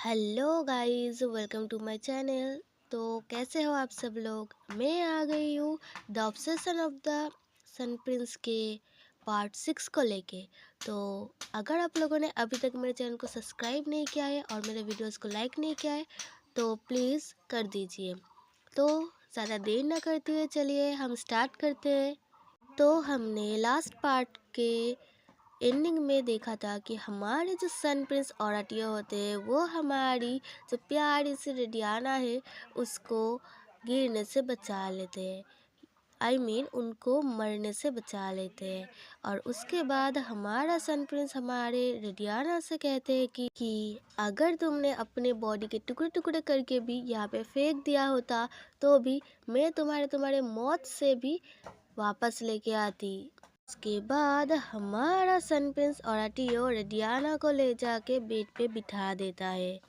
Hello guys, welcome to my channel. तो कैसे हो आप सब लोग। मैं आ गई हूँ the obsession of the sun prince के पार्ट 6 को लेके। तो अगर आप लोगों ने अभी तक मेरे चैनल को सब्सक्राइब नहीं किया है और मेरे वीडियोस को लाइक नहीं किया है तो प्लीज़ कर दीजिए। तो ज़्यादा देर ना करते हुए चलिए हम स्टार्ट करते हैं। तो हमने लास्ट पार्ट के एंडिंग में देखा था कि हमारे जो सन प्रिंस औरतिया होते हैं वो हमारी जो प्यारी सी रेडियाना है उसको गिरने से बचा लेते हैं। उनको मरने से बचा लेते हैं। और उसके बाद हमारा सन प्रिंस हमारे रेडियाना से कहते हैं कि अगर तुमने अपने बॉडी के टुकड़े टुकड़े करके भी यहाँ पे फेंक दिया होता तो भी मैं तुम्हारे मौत से भी वापस लेके आती। उसके बाद हमारा सन प्रिंस औरतियो रेडियाना को ले जाके बेड पे बिठा देता है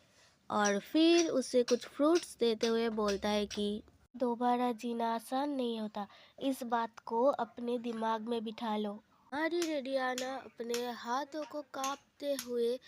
और फिर उसे कुछ फ्रूट्स देते हुए बोलता है कि दोबारा जीना आसान नहीं होता, इस बात को अपने दिमाग में बिठा लो। हमारी रेडियाना अपने हाथों को कांपते हुए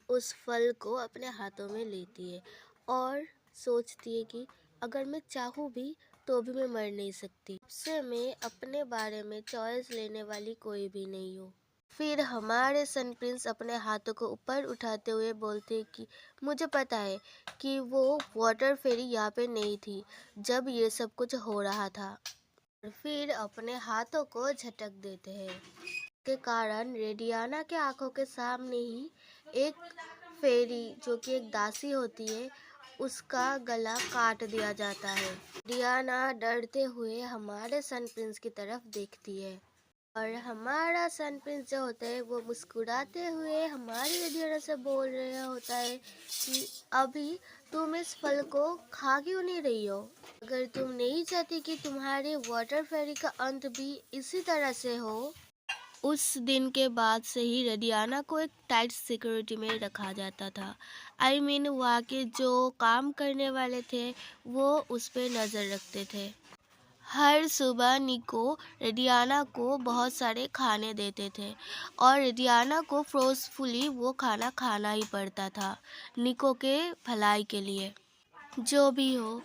उस फल को अपने हाथों में लेती है और सोचती है कि अगर मैं चाहूँ भी तो भी मैं मर नहीं सकती। उससे मैं अपने बारे में चॉइस लेने वाली कोई भी नहीं हूँ। फिर हमारे सन प्रिंस अपने हाथों को ऊपर उठाते हुए बोलते कि मुझे पता है कि वो वाटर फेरी यहाँ पे नहीं थी जब ये सब कुछ हो रहा था। और फिर अपने हाथों को झटक देते हैं के कारण रेडियाना के आंखों के सामने ही एक फेरी जो कि एक दासी होती है उसका गला काट दिया जाता है। रेडियाना डरते हुए हमारे सन प्रिंस की तरफ देखती है और हमारा सन प्रिंस जो होता है वो मुस्कुराते हुए हमारी रेडियाना से बोल रहा होता है कि अभी तुम इस फल को खा क्यों नहीं रही हो। अगर तुम नहीं चाहती कि तुम्हारे वाटर फेरी का अंत भी इसी तरह से हो। उस दिन के बाद से ही रेडियाना को एक टाइट सिक्योरिटी में रखा जाता था। वहाँ के जो काम करने वाले थे वो उस पर नज़र रखते थे। हर सुबह निको रेडियाना को बहुत सारे खाने देते थे और रेडियाना को फोर्सफुली वो खाना खाना ही पड़ता था निको के भलाई के लिए। जो भी हो,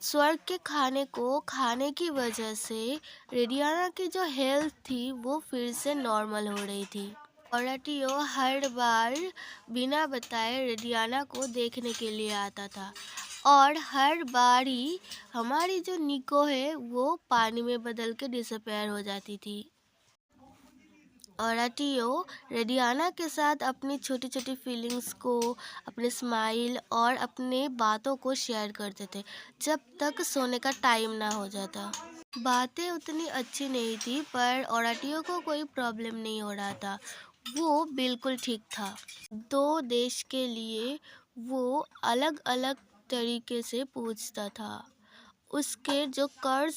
स्वर्ग के खाने को खाने की वजह से रेडियाना की जो हेल्थ थी वो फिर से नॉर्मल हो रही थी। औरतियो हर बार बिना बताए रेडियाना को देखने के लिए आता था और हर बार ही हमारी जो निको है वो पानी में बदल के डिसअपेयर हो जाती थी। औरतियो रेडियाना के साथ अपनी छोटी छोटी फीलिंग्स को, अपने स्माइल और अपने बातों को शेयर करते थे जब तक सोने का टाइम ना हो जाता। बातें उतनी अच्छी नहीं थी पर औरतियों को कोई प्रॉब्लम नहीं हो रहा था, वो बिल्कुल ठीक था। दो देश के लिए वो अलग अलग तरीके से पूछता था। उसके जो कर्ज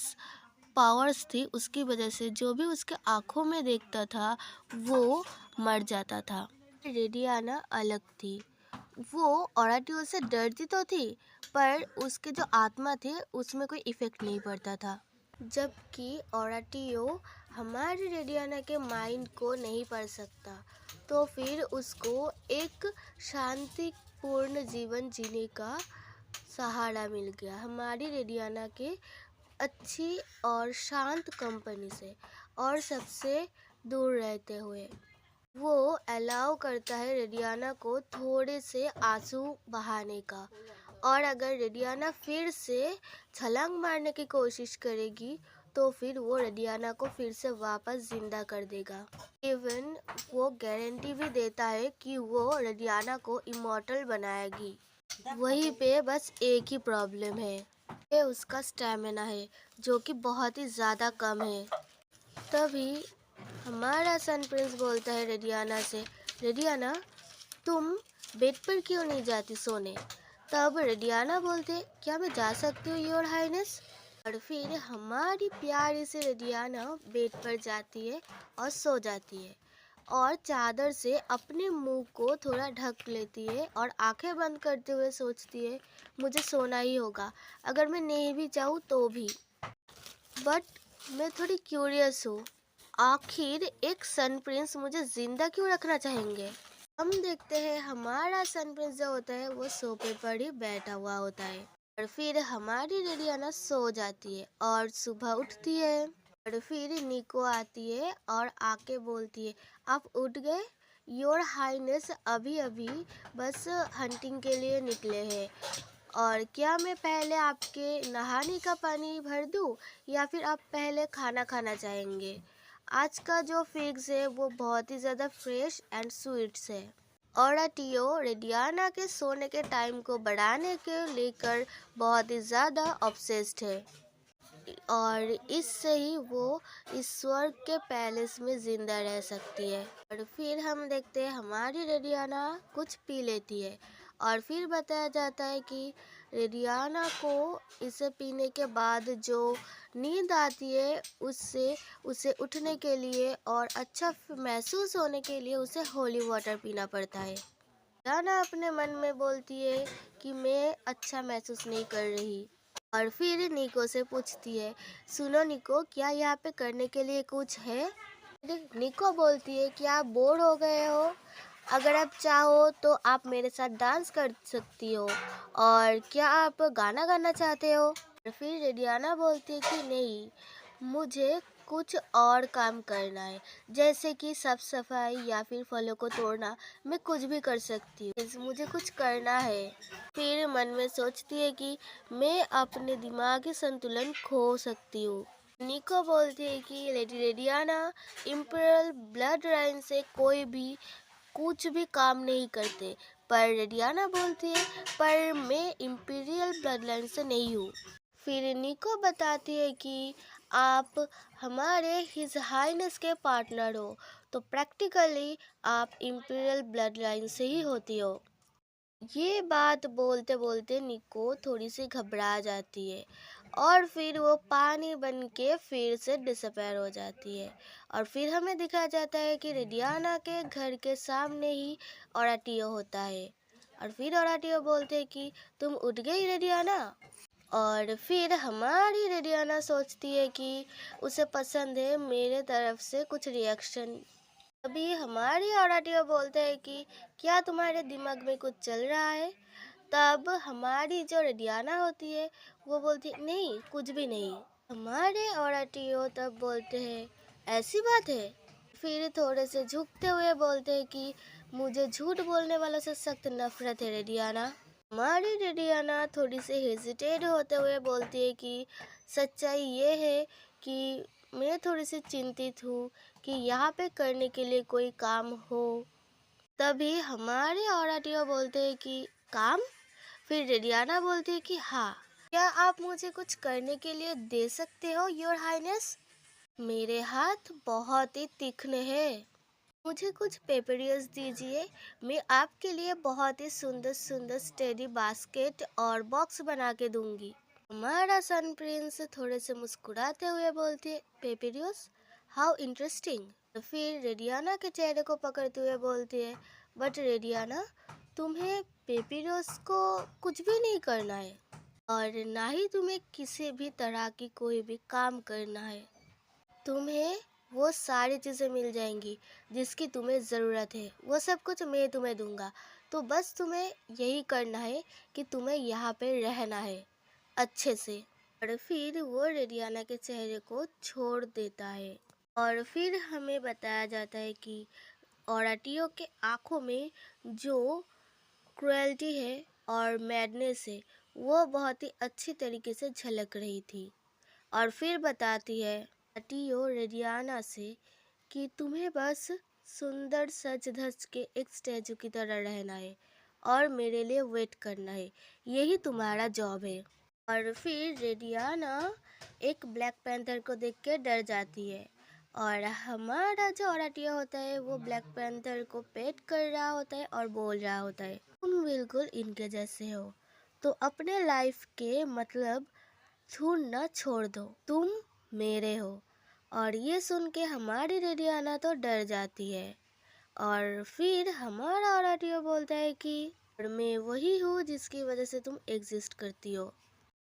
पावर्स थी उसकी वजह से जो भी उसके आँखों में देखता था वो मर जाता था। रेडियाना अलग थी, वो औरतियों से डरती तो थी पर उसके जो आत्मा थे उसमें कोई इफ़ेक्ट नहीं पड़ता था। जबकि औरतियों हमारी रेडियाना के माइंड को नहीं पढ़ सकता तो फिर उसको एक शांतिपूर्ण जीवन जीने का सहारा मिल गया हमारी रेडियाना के अच्छी और शांत कंपनी से और सबसे दूर रहते हुए। वो अलाउ करता है रेडियाना को थोड़े से आंसू बहाने का और अगर रेडियाना फिर से छलांग मारने की कोशिश करेगी तो फिर वो रेडियाना को फिर से वापस जिंदा कर देगा। इवन वो गारंटी भी देता है कि वो रेडियाना को इमॉर्टल बनाएगी। वहीं पे बस एक ही प्रॉब्लम है, ये उसका स्टैमिना है जो कि बहुत ही ज़्यादा कम है। तभी हमारा सन प्रिंस बोलता है रेडियाना से, रेडियाना तुम बेड पर क्यों नहीं जाती सोने। तब रेडियाना बोलते क्या मैं जा सकती हूँ योर हाइनेस। और फिर हमारी प्यारी सी रेडियाना बेड पर जाती है और सो जाती है और चादर से अपने मुंह को थोड़ा ढक लेती है और आंखें बंद करते हुए सोचती है मुझे सोना ही होगा अगर मैं नहीं भी चाहूँ तो भी। बट मैं थोड़ी क्यूरियस हूँ, आखिर एक सन प्रिंस मुझे जिंदा क्यों रखना चाहेंगे। हम देखते हैं हमारा सनप्रिंस जो होता है वो सोफे पर ही बैठा हुआ होता है, और फिर हमारी रेडियाना सो जाती है और सुबह उठती है। और फिर निको आती है और आके बोलती है, आप उठ गए? योर हाइनेस अभी अभी बस हंटिंग के लिए निकले हैं, और क्या मैं पहले आपके नहाने का पानी भर दूं, या फिर आप पहले खाना खाना चाहेंगे? आज का जो फिग्स है वो बहुत ही ज़्यादा फ्रेश एंड स्वीट्स है। और टियो रेडियाना के सोने के टाइम को बढ़ाने के लेकर बहुत ही ज़्यादा ऑब्सेस्ड है, और इससे ही वो इस स्वर्ग के पैलेस में जिंदा रह सकती है। और फिर हम देखते हैं हमारी रेडियाना कुछ पी लेती है, और फिर बताया जाता है कि रेडियाना को इसे पीने के बाद जो नींद आती है उससे उसे उठने के लिए और अच्छा महसूस होने के लिए उसे होली वाटर पीना पड़ता है। रेडियाना अपने मन में बोलती है कि मैं अच्छा महसूस नहीं कर रही, और फिर निको से पूछती है, सुनो निको, क्या यहाँ पे करने के लिए कुछ है? निको बोलती है कि आप बोर हो गए हो, अगर आप चाहो तो आप मेरे साथ डांस कर सकती हो, और क्या आप गाना गाना चाहते हो? फिर रेडियाना बोलती है कि नहीं, मुझे कुछ और काम करना है, जैसे कि साफ सफाई या फिर फलों को तोड़ना। मैं कुछ भी कर सकती हूँ, मुझे कुछ करना है। फिर मन में सोचती है कि मैं अपने दिमागी संतुलन खो सकती हूँ। निको बोलती है कि लेडी रेडियाना, इम्पीरियल ब्लड लाइन से कोई भी कुछ भी काम नहीं करते। पर रेडियाना बोलती है, पर मैं इम्पीरियल ब्लड लाइन से नहीं हूँ। फिर निको बताती है कि आप हमारे हिज हाइनेस के पार्टनर हो, तो प्रैक्टिकली आप इम्पीरियल ब्लड लाइन से ही होती हो। ये बात बोलते बोलते निको थोड़ी सी घबरा जाती है, और फिर वो पानी बन के फिर से डिसअपेयर हो जाती है। और फिर हमें दिखाया जाता है कि रेडियाना के घर के सामने ही ओराटियो होता है, और फिर ओराटियो बोलते हैं कि तुम उठ गई रेडियाना। और फिर हमारी रेडियाना सोचती है कि उसे पसंद है मेरे तरफ से कुछ रिएक्शन। अभी हमारी ओराटियो बोलते हैं कि क्या तुम्हारे दिमाग में कुछ चल रहा है? तब हमारी जो रेडियाना होती है वो बोलती है, नहीं, कुछ भी नहीं। हमारे ओराटियो तब बोलते हैं, ऐसी बात है? फिर थोड़े से झुकते हुए बोलते हैं कि मुझे झूठ बोलने वालों से सख्त नफरत है रेडियाना। हमारी रेडियाना थोड़ी सी हेजिटेट होते हुए बोलती है कि सच्चाई ये है कि मैं थोड़ी सी चिंतित हूँ कि यहाँ पे करने के लिए कोई काम हो। तभी हमारे ओराटियो बोलते हैं कि काम? फिर रेडियाना बोलती है कि हाँ, क्या आप मुझे कुछ करने के लिए दे सकते हो योर हाइनेस? मेरे हाथ बहुत ही तीक्ष्ण है, मुझे कुछ पेपरियस दीजिए, मैं आपके लिए बहुत ही सुंदर सुंदर स्टेडी बास्केट और बॉक्स बना के दूंगी। हमारा सन प्रिंस थोड़े से मुस्कुराते हुए बोलती है, पेपरियस, हाउ इंटरेस्टिंग। फिर रेडियाना के चेहरे को पकड़ते हुए बोलती है, बट रेडियाना, तुम्हें पेपरियस को कुछ भी नहीं करना है, और ना ही तुम्हें किसी भी तरह की कोई भी काम करना है। तुम्हें वो सारी चीज़ें मिल जाएंगी जिसकी तुम्हें ज़रूरत है, वो सब कुछ मैं तुम्हें दूंगा। तो बस तुम्हें यही करना है कि तुम्हें यहाँ पे रहना है अच्छे से। और फिर वो रेडियाना के चेहरे को छोड़ देता है, और फिर हमें बताया जाता है कि ओराटियो के आँखों में जो क्रुएल्टी है और मैडनेस है वो बहुत ही अच्छी तरीके से झलक रही थी। और फिर बताती है टियो रेडियाना से कि तुम्हें बस सुंदर सज धज के एक स्टैचू की तरह रहना है और मेरे लिए वेट करना है, यही तुम्हारा जॉब है। और फिर रेडियाना एक ब्लैक पैंथर को देख के डर जाती है, और हमारा जो ओराटियो होता है वो ब्लैक पैंथर को पेट कर रहा होता है और बोल रहा होता है, तुम बिल्कुल इनके जैसे हो, तो अपने लाइफ के मतलब ढूंढना छोड़ दो, तुम मेरे हो। और ये सुन के हमारी रेडियाना तो डर जाती है, और फिर हमारा ओराटियो बोलता है कि और मैं वही हूँ जिसकी वजह से तुम एग्जिस्ट करती हो।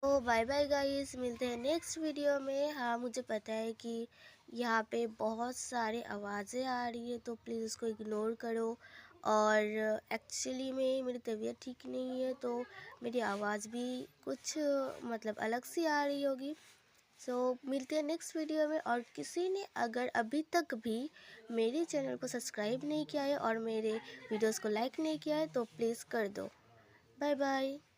तो बाय बाय गाइस, मिलते हैं नेक्स्ट वीडियो में। हाँ, मुझे पता है कि यहाँ पे बहुत सारे आवाज़ें आ रही है, तो प्लीज़ उसको इग्नोर करो, और एक्चुअली में मेरी तबीयत ठीक नहीं है, तो मेरी आवाज़ भी कुछ मतलब अलग सी आ रही होगी। सो मिलते हैं नेक्स्ट वीडियो में। और किसी ने अगर अभी तक भी मेरे चैनल को सब्सक्राइब नहीं किया है और मेरे वीडियोस को लाइक नहीं किया है तो प्लीज़ कर दो। Bye bye.